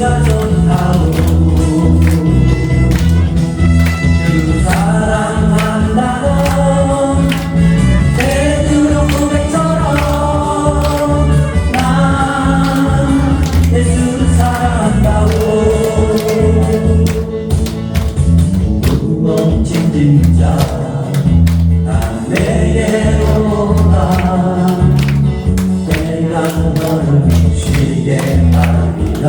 네가 좋다오. 그 사랑한다던 베드로 고백처럼 난 예수를 사랑한다오. 무거워진 짐자 난 내게로 오라. 내가 너를 쉬게 하리라.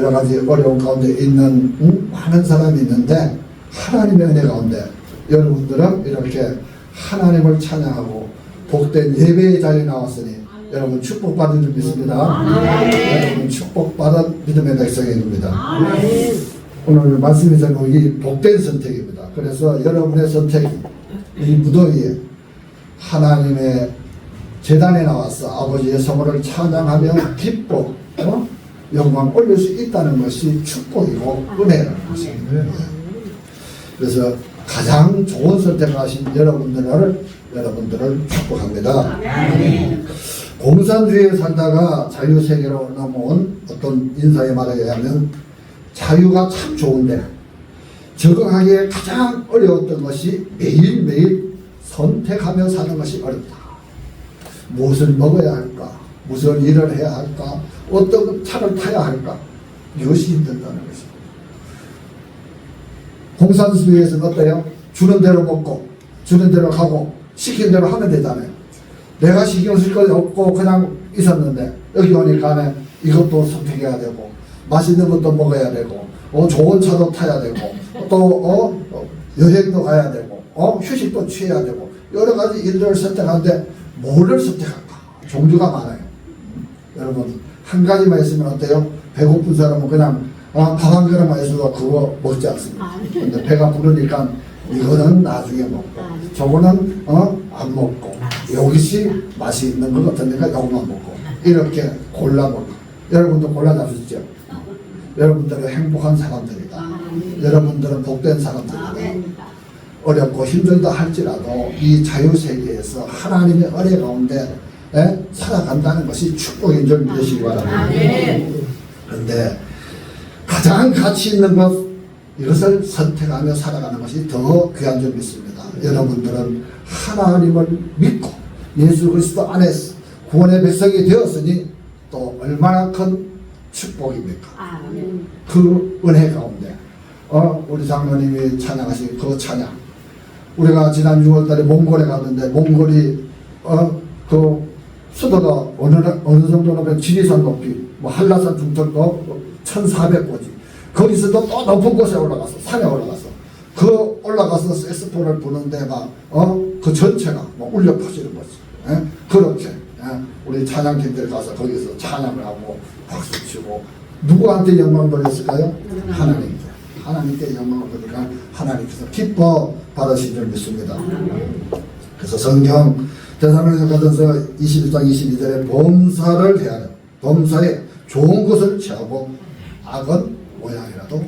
여러 가지 어려운 가운데 있는 많은 사람이 있는데 하나님의 은혜 가운데 여러분들은 이렇게 하나님을 찬양하고 복된 예배의 자리에 나왔으니 여러분 축복받은 줄 믿습니다. 여러분 축복받은 믿음의 백성입니다. 오늘 말씀이 제목이 복된 선택입니다. 그래서 여러분의 선택이 이 무더위에 하나님의 제단에 나와서 아버지의 성호를 찬양하며 기뻐 영광 올릴 수 있다는 것이 축복이고 은혜라는 것입니다. 그래서 가장 좋은 선택을 하신 여러분들을 축복합니다. 공산주의에 살다가 자유세계로 넘어온 어떤 인사의 말에 의하면 자유가 참 좋은데 적응하기에 가장 어려웠던 것이 매일매일 선택하며 사는 것이 어렵다. 무엇을 먹어야 할까? 무슨 일을 해야 할까? 어떤 차를 타야 할까? 이것이 힘들다는 것입니다. 공산주의에서는 어때요? 주는 대로 먹고 주는 대로 가고 시키는 대로 하면 되잖아요. 내가 신경 쓸 거 없고 그냥 있었는데 여기 오니까 이것도 선택해야 되고 맛있는 것도 먹어야 되고 좋은 차도 타야 되고 또 여행도 가야 되고 휴식도 취해야 되고 여러 가지 일들을 선택하는데 뭐를 선택할까? 종류가 많아요. 여러분 한 가지만 있으면 어때요? 배고픈 사람은 그냥 밥 한 그릇만 있어도 그거 먹지 않습니다. 근데 배가 부르니까 이거는 나중에 먹고 저거는 안 먹고 여기시 맛이 있는 것 같으니까 이것만 먹고 이렇게 골라 먹고 여러분도 골라 잡으시죠? 여러분들은 행복한 사람들이다. 여러분들은 복된 사람들이다. 어렵고 힘들다 할지라도 이 자유세계에서 하나님의 은혜 가운데 살아간다는 것이 축복인 줄 믿으시기 바랍니다. 그런데 가장 가치 있는 것 이것을 선택하며 살아가는 것이 더 귀한 줄 믿습니다. 여러분들은 하나님을 믿고 예수 그리스도 안에서 구원의 백성이 되었으니 또 얼마나 큰 축복입니까? 그 은혜 가운데 우리 장로님이 찬양하신 그 찬양, 우리가 지난 6월달에 몽골에 갔는데 몽골이 그 수도가 어느 정도는 지리산 높이 한라산 중턱도 1400고지 거기서도 또 높은 곳에 올라가서 산에 올라가서 그 올라가서 색소폰을 부는데 막 그 전체가 울려 퍼지는 거지. 그렇게 우리 찬양팀들 가서 거기서 찬양을 하고 박수 치고 누구한테 영광을 돌렸을까요? 하나님께 영광을 돌리니까 하나님께서 기뻐 받으신 줄 믿습니다. 그래서 성경 데살로니가전서 21장 22절에 범사를 대하여 범사에 좋은 것을 취하고 악은 모양이라도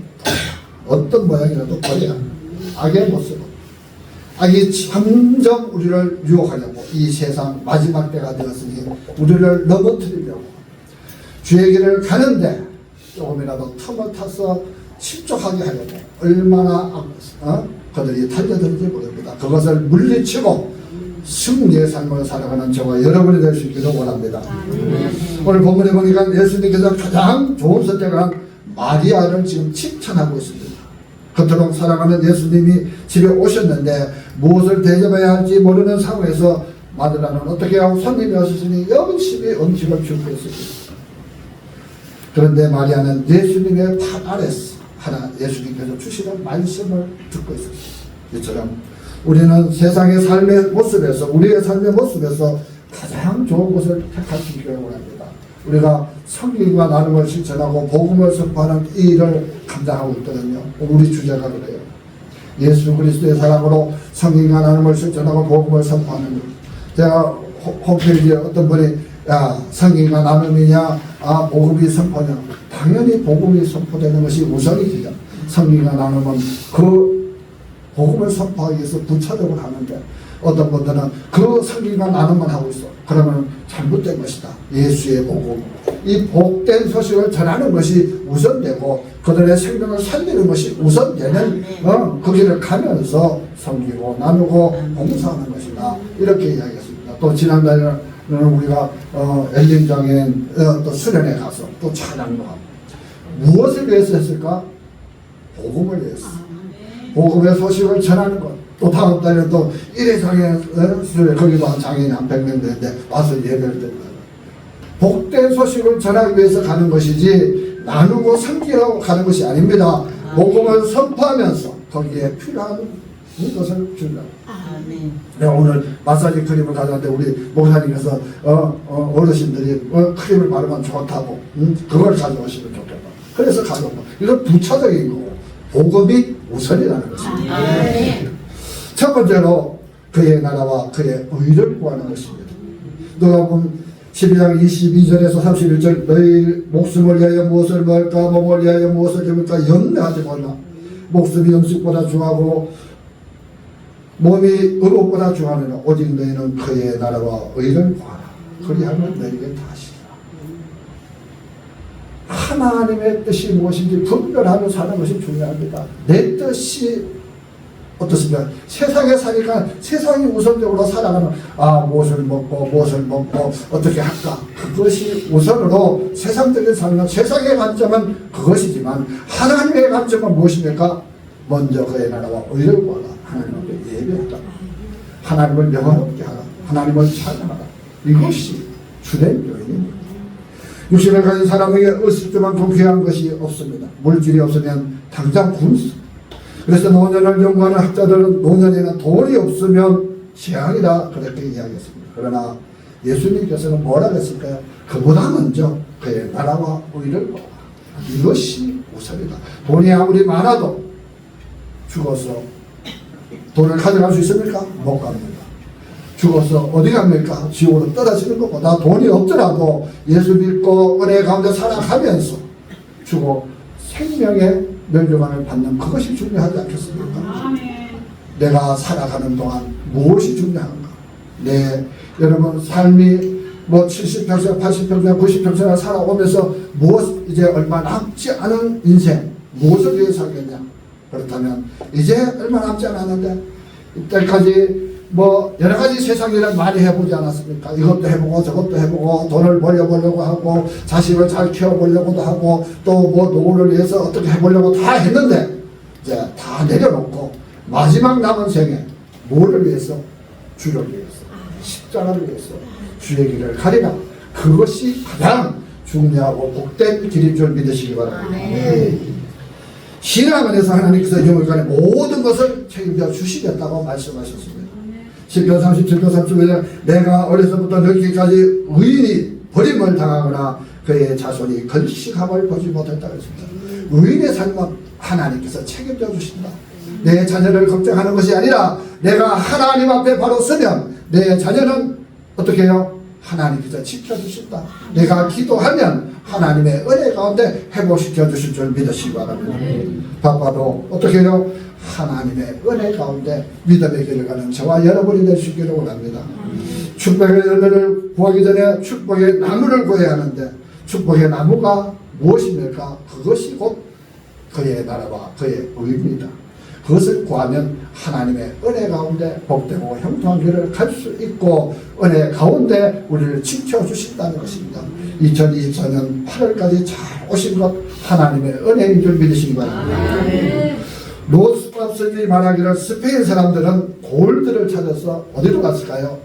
어떤 모양이라도 버려야 악의 모습은 악이 점점 우리를 유혹하려고 이 세상 마지막 때가 되었으니 우리를 넘어뜨리려고 주의 길을 가는데 조금이라도 틈을 타서 실족하게 하려고 얼마나 그들이 달려들지 모릅니다. 그것을 물리치고 승리의 삶을 살아가는 저와 여러분이 될 수 있기를 원합니다. 오늘 본문에 보니까 예수님께서 가장 좋은 선택을 한 마리아를 지금 칭찬하고 있습니다. 그토록 사랑하는 예수님이 집에 오셨는데 무엇을 대접해야 할지 모르는 상황에서 마누라는 어떻게 하고 손님이 오셨으니 열심히 음식을 준비했습니다. 그런데 마리아는 예수님의 팔 아래서 예수님께서 주시는 말씀을 듣고 있었습니다. 이처럼 우리는 세상의 삶의 모습에서 우리의 삶의 모습에서 가장 좋은 것을 택할 수 있기를 원합니다. 우리가 성경과 나눔을 실천하고 복음을 선포하는 이 일을 감당하고 있거든요. 우리 주제가 그래요. 예수 그리스도의 사랑으로 성경과 나눔을 실천하고 복음을 선포하는 일. 제가 홈페이지에 어떤 분이 성경과 나눔이냐 복음이 선포냐. 당연히 복음이 선포되는 것이 우선이죠. 성경과 나눔은 그 복음을 선포하기 위해서 부차적으로 하는데 어떤 분들은 그 성경과 나눔만 하고 있어. 그러면 잘못된 것이다. 예수의 복음, 이 복된 소식을 전하는 것이 우선되고 그들의 생명을 살리는 것이 우선되는 그 길을 가면서 섬기고 나누고 봉사하는 것이다. 이렇게 이야기했습니다. 또 지난달에는 우리가 엘림장에 또 수련회 가서 또 찬양도 하고 무엇을 위해서 했을까? 복음을 위해서. 복음의 소식을 전하는 것. 또 다음 달에 또 1회 장애 거기도 한 장애인이 한 100명 되는데 와서 예배를 드립니다. 복된 소식을 전하기 위해서 가는 것이지 나누고 섬기러 가는 것이 아닙니다. 복음을 선포하면서 거기에 필요한 것을 준다. 아멘. 내가 오늘 마사지 크림을 가져왔는데 우리 목사님께서 어르신들이 크림을 바르면 좋다고 그걸 가져오시면 좋겠다. 그래서 가져온 거. 이건 부차적인 거고 복음이 우선이라는 것입니다. 아멘. 첫 번째로 그의 나라와 그의 의를 구하는 것입니다. 누가복음 12장 22절에서 31절 너희 목숨을 위하여 무엇을 먹을까 몸을 위하여 무엇을 입을까 염려하지 말라. 목숨이 음식보다 중하고 몸이 의복보다 중하느냐 오직 너희는 그의 나라와 의를 구하라. 그리하면 너희에게 다하시리라. 하나님의 뜻이 무엇인지 분별하며 사는 것이 중요합니다. 내 뜻이 어떻습니까? 세상에 사니까 세상이 우선적으로 살아가는 무엇을 먹고 어떻게 할까? 그것이 우선으로 세상적인 삶은 세상의 관점은 그것이지만 하나님의 관점은 무엇입니까? 먼저 그의 나라와 의를 구하라. 하나님 앞에 예배하라. 하나님을 명하롭게 하라. 하나님을 찬양하라. 이것이 주된 요인입니다. 육신을 가진 사람에게 의식주만큼 귀한 것이 없습니다. 물질이 없으면 당장 굶습니다. 그래서 노년을 연구하는 학자들은 노년에는 돈이 없으면 재앙이다 그렇게 이야기했습니다. 그러나 예수님께서는 뭐라 했을까요? 그보다 먼저 그의 나라와 의를 구하라. 이것이 우선이다. 돈이 아무리 많아도 죽어서 돈을 가져갈 수 있습니까? 못 갑니다. 죽어서 어디 갑니까? 지옥으로 떨어지는 거고 나 돈이 없더라도 예수 믿고 은혜 가운데 살아가면서 죽어 생명의 멸류관을 받는 그것이 중요하지 않겠습니까? 내가 살아가는 동안 무엇이 중요한가? 여러분 삶이 70평생, 80평생, 90평생을 살아오면서 무엇 이제 얼마 남지 않은 인생 무엇을 위해 살겠냐? 그렇다면 이제 얼마 남지 않았는데 이때까지 여러 가지 세상 일을 많이 해보지 않았습니까? 이것도 해보고 저것도 해보고 돈을 벌려보려고 하고 자식을 잘 키워보려고도 하고 또 노후를 위해서 어떻게 해보려고 다 했는데 이제 다 내려놓고 마지막 남은 생에 뭐를 위해서? 주를 위해서 십자가를 위해서 주의 길을 가리라. 그것이 가장 중요하고 복된 길인 줄 믿으시기 바랍니다. 신앙 안에서 하나님께서 영원간에 모든 것을 책임져 주시겠다고 말씀하셨습니다. 10편 37편 30편 내가 어려서부터 늙기까지 의인이 버림을 당하거나 그의 자손이 건식함을 보지 못했다고 했습니다. 의인의 삶은 하나님께서 책임져 주신다. 내 자녀를 걱정하는 것이 아니라 내가 하나님 앞에 바로 서면 내 자녀는 어떻게 해요? 하나님께서 지켜주신다. 내가 기도하면 하나님의 은혜 가운데 회복시켜 주실 줄 믿으시기 바랍니다. 바빠도 어떻게 해요? 하나님의 은혜 가운데 믿음의 길을 가는 저와 여러분이 될 수 있기를 원합니다. 축복의 열매를 구하기 전에 축복의 나무를 구해야 하는데 축복의 나무가 무엇입니까? 그것이 곧 그의 나라와 그의 의입니다. 그것을 구하면 하나님의 은혜 가운데 복되고 형통한 길을 갈 수 있고 은혜 가운데 우리를 지켜주신다는 것입니다. 2024년 8월까지 잘 오신 것 하나님의 은혜인 줄 믿으시기 바랍니다. 로스밥스들이 말하기를 스페인 사람들은 골드를 찾아서 어디로 갔을까요?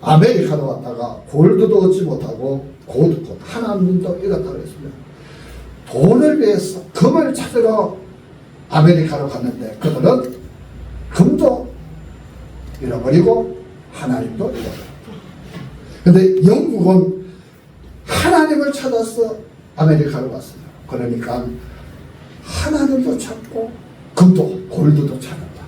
아메리카로 갔다가 골드도 얻지 못하고 곧 하나님도 잃었다고 그랬습니다. 돈을 위해서 금을 찾으러 아메리카로 갔는데 그들은 금도 잃어버리고 하나님도 잃어버렸다. 그런데 영국은 하나님을 찾아서 아메리카로 갔어요. 그러니까 하나님도 찾고 금도 골드도 찾았다.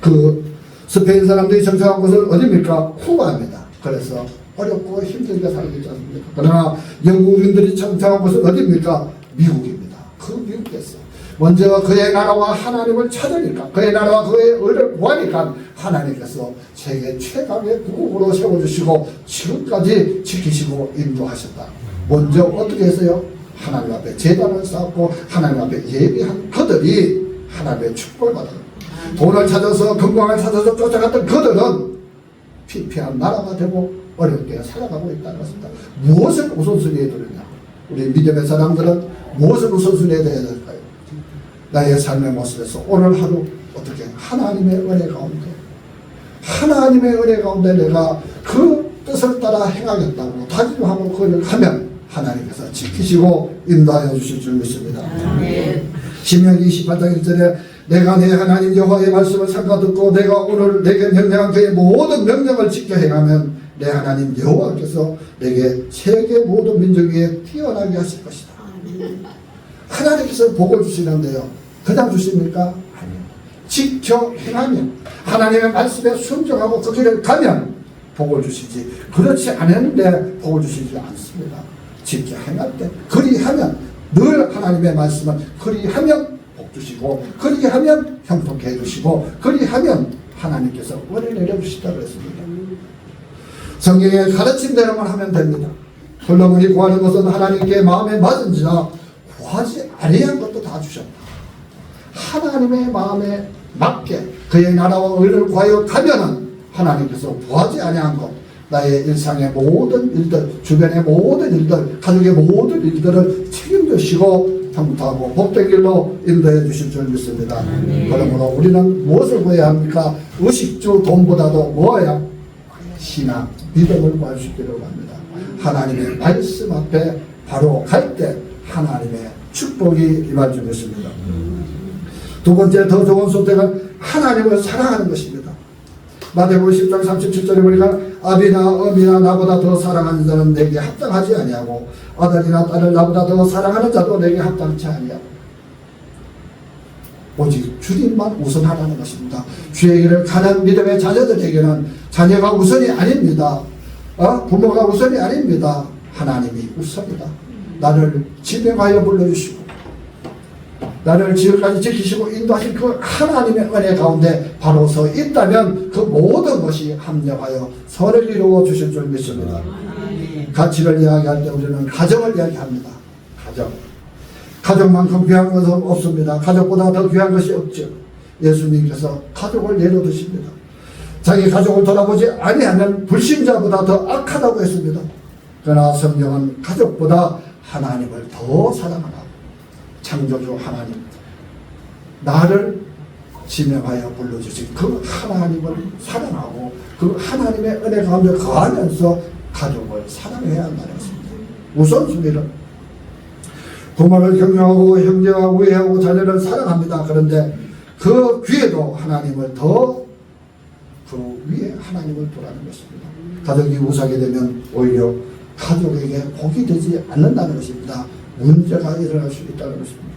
그 스페인 사람들이 정착한 곳은 어디입니까? 쿠바입니다. 그래서 어렵고 힘들게 살고 있지 않습니까? 그러나 영국인들이 정착한 곳은 어디입니까? 미국입니다. 그 미국에서 먼저 그의 나라와 하나님을 찾으니까 그의 나라와 그의 의를 구하니까 하나님께서 세계 최강의 국으로 세워주시고 지금까지 지키시고 인도하셨다. 먼저 어떻게 했어요? 하나님 앞에 제단을 쌓고 하나님 앞에 예비한 그들이 하나님의 축복을 받아요. 돈을 찾아서 건강을 찾아서 쫓아갔던 그들은 피폐한 나라가 되고 어렵게 살아가고 있다는 것입니다. 무엇을 우선순위에 두느냐? 우리 믿음의 사람들은 무엇을 우선순위에 둬야 될까요? 나의 삶의 모습에서 오늘 하루 어떻게 하나님의 은혜 가운데 내가 그 뜻을 따라 행하겠다고 다짐하고 그걸 하면 하나님께서 지키시고 인도하여 주실 줄 믿습니다. 아멘. 신명기 28장 1절에 내가 내 하나님 여호와의 말씀을 삼가 듣고 내가 오늘 내게 명령한 그의 모든 명령을 지켜 행하면 내 하나님 여호와께서 내게 세계 모든 민족 위에 뛰어나게 하실 것이다. 하나님께서 복을 주시는데요, 그냥 주십니까? 아니요. 지켜 행하면, 하나님의 말씀에 순종하고 그 길을 가면 복을 주시지, 그렇지 않은데 복을 주시지 않습니다. 지켜 행할 때, 그리하면, 늘 하나님의 말씀은 그리하면 복 주시고, 그리하면 형통케 해주시고, 그리하면 하나님께서 은혜 내려주시다고 했습니다. 성경의 가르침대로만 하면 됩니다. 솔로몬이 구하는 것은 하나님께 마음에 맞은지라 구하지 아니한 것도 다 주셨다. 하나님의 마음에 맞게 그의 나라와 의를 구하여 가면은 하나님께서 구하지 아니한 것, 나의 일상의 모든 일들, 주변의 모든 일들, 가족의 모든 일들을 책임지시고 형통하고 복된 길로 인도해 주실 줄 믿습니다. 그러므로 우리는 무엇을 구해야 합니까? 의식주 돈보다도 뭐예요? 신앙, 믿음을 구할 수 있기를 합니다. 하나님의 말씀 앞에 바로 갈 때 하나님의 축복이 임할 줄 믿습니다. 두 번째 더 좋은 선택은 하나님을 사랑하는 것입니다. 마태복음 10장 37절에 보니까 아비나 어미나 나보다 더 사랑하는 자는 내게 합당하지 아니하고 아들이나 딸을 나보다 더 사랑하는 자도 내게 합당치 아니하고, 오직 주님만 우선하라는 것입니다. 주의 길을 가는 믿음의 자녀들에게는 자녀가 우선이 아닙니다. 부모가 우선이 아닙니다. 하나님이 우선이다. 나를 지명하여 불러주시고 나를 지금까지 지키시고 인도하신 그 하나님의 은혜 가운데 바로 서 있다면 그 모든 것이 합력하여 선을 이루어 주실 줄 믿습니다. 가치를 이야기할 때 우리는 가정을 이야기합니다. 가족만큼 귀한 것은 없습니다. 가족보다 더 귀한 것이 없죠. 예수님께서 가족을 내려두십니다. 자기 가족을 돌아보지 아니하면 불신자보다 더 악하다고 했습니다. 그러나 성경은 가족보다 하나님을 더 사랑하라고, 창조주 하나님, 나를 지명하여 불러주신 그 하나님을 사랑하고 그 하나님의 은혜 가운데 거하면서 가족을 사랑해야 한다는 것입니다. 우선순위는 부모를 경영하고 형제와 우애하고 자녀를 사랑합니다. 그런데 그 뒤에도 하나님을 더, 그 위에 하나님을 두라는 것입니다. 가족이 우상이 되면 오히려 가족에게 복이 되지 않는다는 것입니다. 문제가 일어날 수 있다는 것입니다.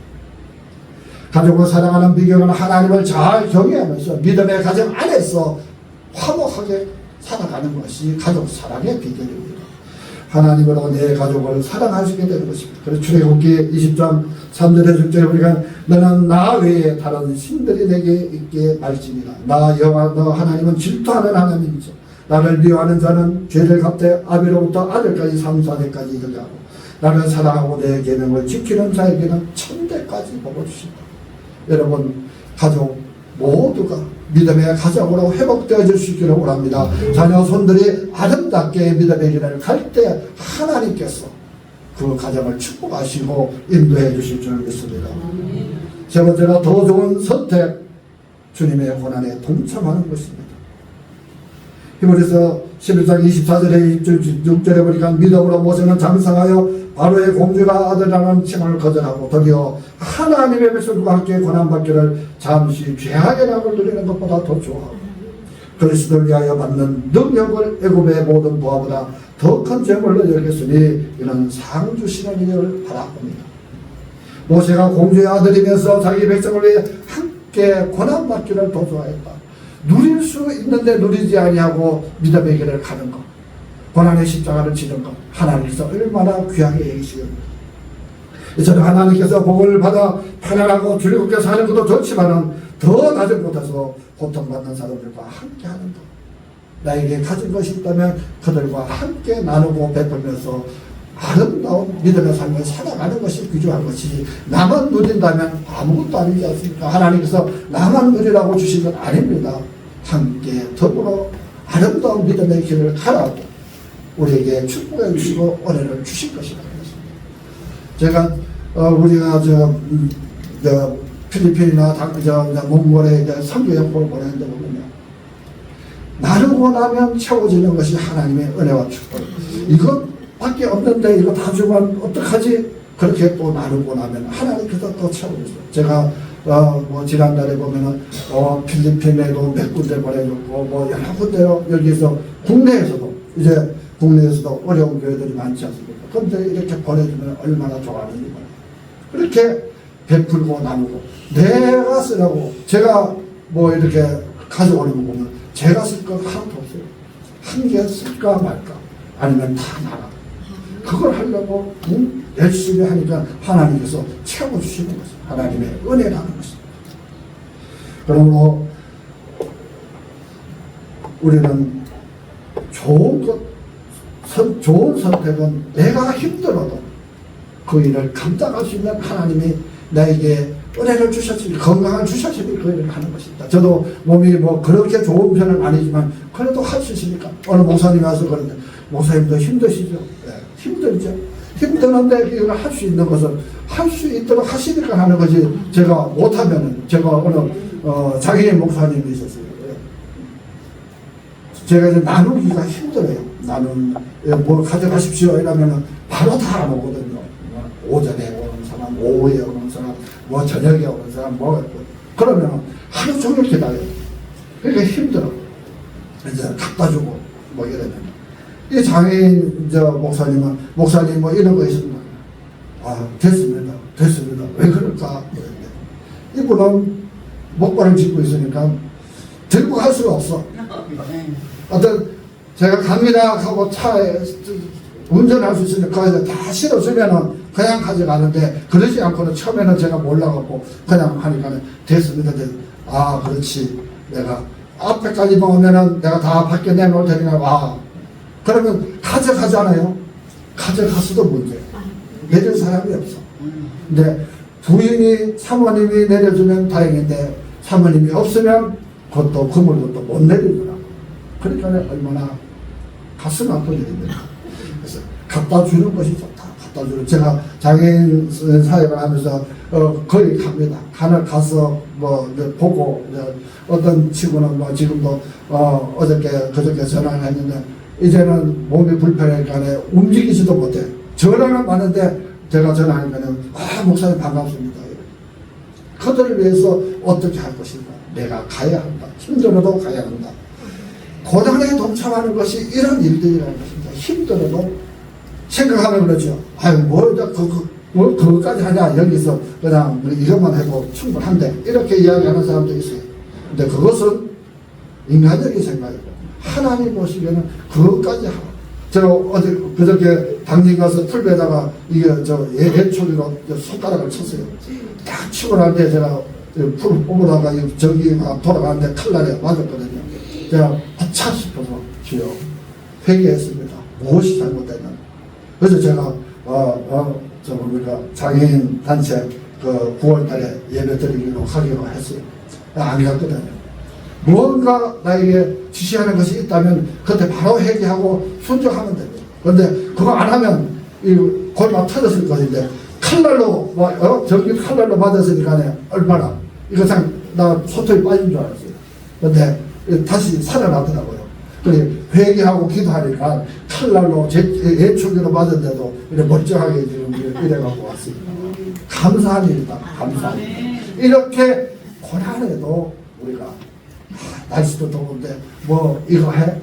가족을 사랑하는 비결은 하나님을 잘 경외하면서 믿음의 가정 안에서 화목하게 살아가는 것이 가족 사랑의 비결입니다. 하나님으로 내 가족을 사랑하시게 되는 것입니다. 그래서 출애굽기 20장 3절에 6절에 보니까 너는 나 외에 다른 신들이 내게 있게 말지니라. 나 여호와 너 하나님은 질투하는 하나님이죠. 나를 미워하는 자는 죄를 갚되 아비로부터 아들까지 3, 4대까지 이르게 하고 나를 사랑하고 내 계명을 지키는 자에게는 천대까지 복을 주신다. 여러분, 가족 모두가 믿음의 가정으로 회복되어질 수 있기를 원합니다. 자녀 손들이 아름답게 믿음의 길을 갈 때 하나님께서 그 가정을 축복하시고 인도해 주실 줄 믿습니다. 세 번째로 더 좋은 선택, 주님의 고난에 동참하는 것입니다. 히브리서 11장 24절에 6절에 보니까 믿음으로 모세는 장성하여 바로의 공주가 아들이라는 칭을 거절하고 드디어 하나님의 백성과 함께 고난받기를 잠시 죄악의 낙을 누리는 것보다 더 좋아하고 그리스도를 위하여 받는 능력을 애굽의 모든 부하보다 더 큰 재물로 여겼으니 이는 상 주시는 이를 바라봅니다. 모세가 공주의 아들이면서 자기 백성을 위해 함께 고난받기를 더 좋아했다. 누릴 수 있는데 누리지 아니하고 믿음의 길을 가는 것, 고난의 십자가를 지는 것, 하나님께서 얼마나 귀하게 여기시옵니다. 이처럼 하나님께서 복을 받아 편안하고 즐겁게 사는 것도 좋지만은 더 낮은 곳에서 고통받는 사람들과 함께 하는 것, 나에게 가진 것이 있다면 그들과 함께 나누고 베풀면서 아름다운 믿음의 삶을 살아가는 것이 귀중한 것이지, 나만 누린다면 아무것도 아니지 않습니까? 하나님께서 나만 누리라고 주신 건 아닙니다. 함께 더불어 아름다운 믿음의 길을 가라고 우리에게 축복해 주시고 은혜를 주실 것이라는 것입니다. 제가 우리가 필리핀이나 몽골에 선교 여포를 보내는데 보면요, 나누고 나면 채워지는 것이 하나님의 은혜와 축복. 이건 밖에 없는데 이거 다 주면 어떡하지? 그렇게 또 나누고 나면 하나님께서 또 채워주세요. 제가 뭐 지난달에 보면은 필리핀에도 몇 군데 보내줬고 뭐 여러 군데요. 여기서 국내에서도 이제 국내에서도 어려운 교회들이 많지 않습니까? 그런데 이렇게 보내주면 얼마나 좋아하는지 몰라요. 그렇게 베풀고 나누고 내가 쓰라고 제가 뭐 이렇게 가져오는 거 보면 제가 쓸 거 하나도 없어요. 한 개 쓸까 말까 아니면 다 나가. 그걸 하려고 열심히 하니까 하나님께서 채워주시는 것입니다. 하나님의 은혜라는 것입니다. 그러므로 우리는 좋은 선택은 내가 힘들어도 그 일을 감당할 수 있는 하나님이 나에게 은혜를 주셨으니 건강을 주셨으니 그 일을 하는 것입니다. 저도 몸이 뭐 그렇게 좋은 편은 아니지만 그래도 할 수 있으니까 어느 목사님이 와서 그러는데 목사님도 힘드시죠? 네, 힘들죠. 힘드는데 이걸 할 수 있는 것은 할 수 있도록 하시니까 하는 거지 제가 못하면은 제가 어느 장애인 목사님이 있었어요. 네. 제가 이제 나누기가 힘들어요. 뭐 가져가십시오 이러면은 바로 다 안 오거든요. 오전에 오는 사람, 오후에 오는 사람, 뭐 저녁에 오는 사람, 그러면 하루 종일 기다려요. 그러니까 힘들어. 이제 갖다 주고 뭐 이러면 이 장애인 목사님은 목사님 뭐 이런 거 있습니다. 아 됐습니다. 왜 그럴까? 이분은 목발을 짚고 있으니까 들고 갈 수가 없어. 어떤 제가 갑니다 하고 차에 운전할 수 있으니까 거기서 다 실어주면은 그냥 가져가는데 그러지 않고는 처음에는 제가 몰라갖고 그냥 하니까는 됐습니다. 아 그렇지 내가 앞에까지 오면은 내가 다 밖에 내놓을 테니까 와 그러면 가져가잖아요. 가져갔어도 문제예요. 내릴 사람이 없어. 근데 부인이 사모님이 내려주면 다행인데 사모님이 없으면 그것도 그물도 못 내리더라고. 그러니까 얼마나 가슴 아픈 일입니다. 그래서 갖다 주는 것이 좋다. 갖다 주는 제가 장애인 사역을 하면서 거의 갑니다. 하늘 가서 뭐 보고 어떤 친구는 뭐 지금도 어저께 그저께 전화를 했는데 이제는 몸이 불편하니까 움직이지도 못해. 전화는 많은데 제가 전화하니까는 목사님 반갑습니다. 그들을 위해서 어떻게 할 것인가. 내가 가야 한다. 힘들어도 가야 한다. 고난에 동참하는 것이 이런 일들이라는 것입니다. 힘들어도 생각하면 그러죠. 아유 뭘 그거까지 하냐. 여기서 그냥 이것만 해도 충분한데 이렇게 이야기하는 사람도 있어요. 근데 그것은 인간적인 생각이고 하나님 보시기에는 그것까지 하라. 제가 어제 그저께 당진 가서 풀베다가 이게 예초리로 손가락을 쳤어요. 딱 치고 나는데 제가 풀 뽑으다가 저기가 돌아가는데 칼날에 맞았거든요. 제가 아차 싶어서 주여 회개했습니다. 무엇이 잘못됐나. 그래서 제가 장애인 단체 그 9월달에 예배 드리기로 하기로 했어요. 안 갔거든요. 무언가 나에게 지시하는 것이 있다면 그때 바로 회개하고 순종하면 됩니다. 그런데 그거 안 하면 골막 터졌을 것인데 칼날로 전기 칼날로 맞았으니까 얼마나 이거 나 소통이 빠진 줄 알았어요. 그런데 다시 살아나더라고요. 그래 회개하고 기도하니까 칼날로 예초기로 맞았는데도 이렇게 멀쩡하게 지금 이래갖고 왔습니다. 감사한 일이다. 감사한 일. 이렇게 고난에도 우리가 날씨도 더운데 뭐 이거 해?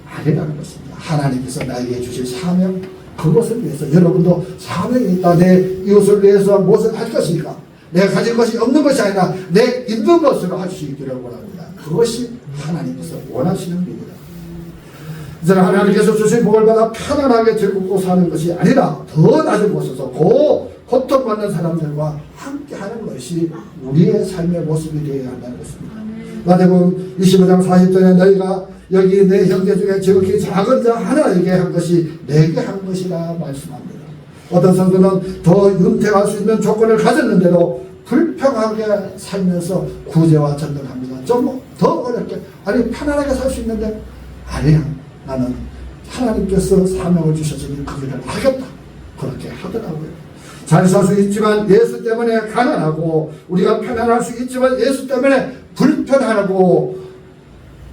아니라는 것입니다. 하나님께서 나에게 주신 사명 그것을 위해서 여러분도 사명이 있다. 내 이웃을 위해서 무엇을 할 것이니까 내가 가진 것이 없는 것이 아니라 내 있는 것으로 할 수 있기를 원합니다. 그것이 하나님께서 원하시는 일이다. 이제 하나님께서 주신 복을 받아 편안하게 즐겁고 사는 것이 아니라 더 낮은 곳에서 고통받는 사람들과 함께하는 것이 우리의 삶의 모습이 되어야 한다는 것입니다. 마태복음 25장 40절에 너희가 여기 내 형제 중에 지극히 작은 자 하나에게 한 것이 내게 한 것이라 말씀합니다. 어떤 성도는 더 윤택할 수 있는 조건을 가졌는데도 불평하게 살면서 구제와 전등합니다. 좀 더 어렵게 아니 편안하게 살 수 있는데 아니야 나는 하나님께서 사명을 주셨으니 그 일을 하겠다 그렇게 하더라고요. 잘 살 수 있지만 예수 때문에 가난하고 우리가 편안할 수 있지만 예수 때문에 불편하고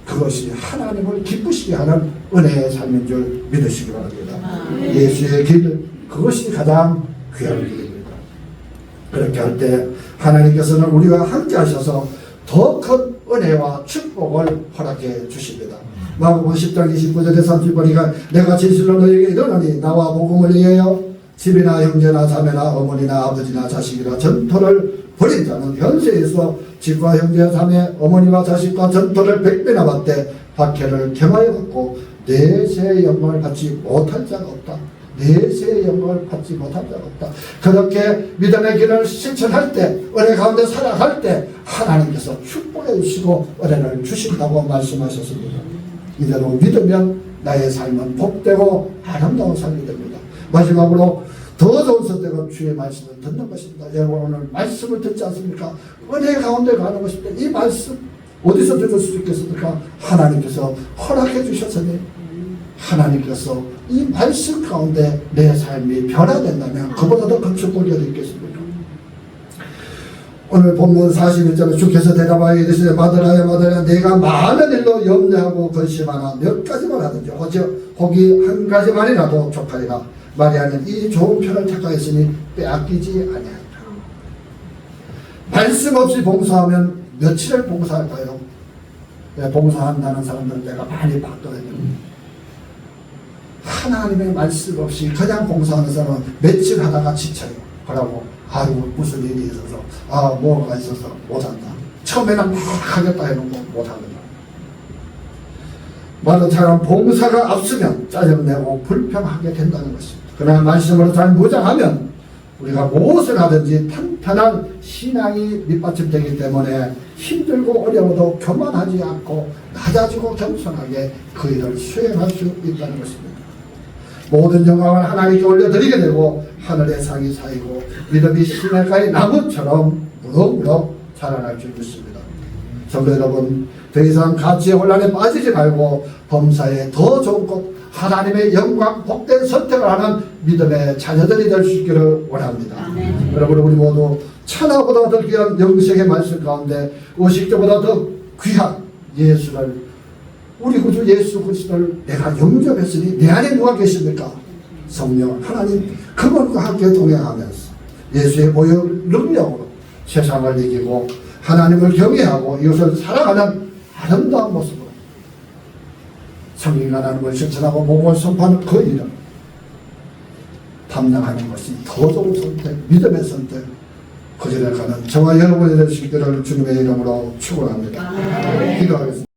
그 그것이 하나님을 기쁘시게 하는 은혜의 삶인 줄 믿으시기 바랍니다. 예수의 길, 그것이 가장 귀한 길입니다. 그렇게 할 때 하나님께서는 우리와 함께 하셔서 더 큰 은혜와 축복을 허락해 주십니다. 마가복음 10장 29절에 30번이가 내가 진실로 너희에게 이르노니 나와 복음을 위하여 집이나 형제나 자매나 어머니나 아버지나 자식이나 전토를 벌인 자는 현세에서 집과 형제 자매 어머니와 자식과 전토를 100배나 받되 박해를 겸하여 받고 내세의 영광을 받지 못할 자가 없다. 내세의 영광을 받지 못할 자가 없다. 그렇게 믿음의 길을 실천할 때, 은혜 가운데 살아갈 때 하나님께서 축복해 주시고 은혜를 주신다고 말씀하셨습니다. 이대로 믿으면 나의 삶은 복되고 아름다운 삶이 됩니다. 마지막으로 더 좋은 선택은 주의 말씀을 듣는 것입니다. 여러분 오늘 말씀을 듣지 않습니까? 은혜 가운데 가는 것입니다. 이 말씀 어디서 들을 수 있겠습니까? 하나님께서 허락해 주셨으니 하나님께서 이 말씀 가운데 내 삶이 변화된다면 그보다 더 큰 축복이 어디 있겠습니까? 오늘 본문 41절에 주께서 대답하여 이르시되 마들아야 마들아야 내가 많은 일로 염려하고 근심하나 몇 가지만 하든지 혹이 한 가지만이라도 족하리라. 마리아는 이 좋은 편을 택하였으니 빼앗기지 아니하리라. 말씀 없이 봉사하면 며칠을 봉사할까요? 봉사한다는 사람들은 내가 많이 봤거든요. 하나님의 말씀 없이 그냥 봉사하는 사람은 며칠 하다가 지쳐요. 그러고 아이고 무슨 일이 있어서 뭐가 있어서 못한다. 처음에는 막 하겠다 해놓고 못하거든요. 마르타는 봉사가 앞서면 짜증내고 불평하게 된다는 것입니다. 그러나 말씀으로 잘 무장하면 우리가 무엇을 하든지 편편한 신앙이 밑받침되기 때문에 힘들고 어려워도 교만하지 않고 낮아지고 겸손하게 그 일을 수행할 수 있다는 것입니다. 모든 영광을 하나님께 올려드리게 되고 하늘의 상이 쌓이고 믿음이 시냇가의 나무처럼 무럭무럭 자라날 줄 믿습니다. 성도 여러분, 더 이상 가치의 혼란에 빠지지 말고 범사에 더 좋은 곳 하나님의 영광 복된 선택을 하는 믿음의 자녀들이 될 수 있기를 원합니다. 여러분 우리 모두 천하보다 더 귀한 영생의 말씀 가운데 의식주보다 더 귀한 예수를 우리 구주 예수 그리스도를 내가 영접했으니 내 안에 누가 계십니까? 성령 하나님 그분과 함께 동행하면서 예수의 보혈 능력으로 세상을 이기고 하나님을 경외하고 이것을 살아가는 아름다운 모습으로 성경과 나눔을 실천하고 복음을 선포하는 그 일을 담당하는 것이 더 좋은 선택, 믿음의 선택, 그 길을 가는 저와 여러분이 될 수 있기를 주님의 이름으로 축원합니다. 기도하겠습니다.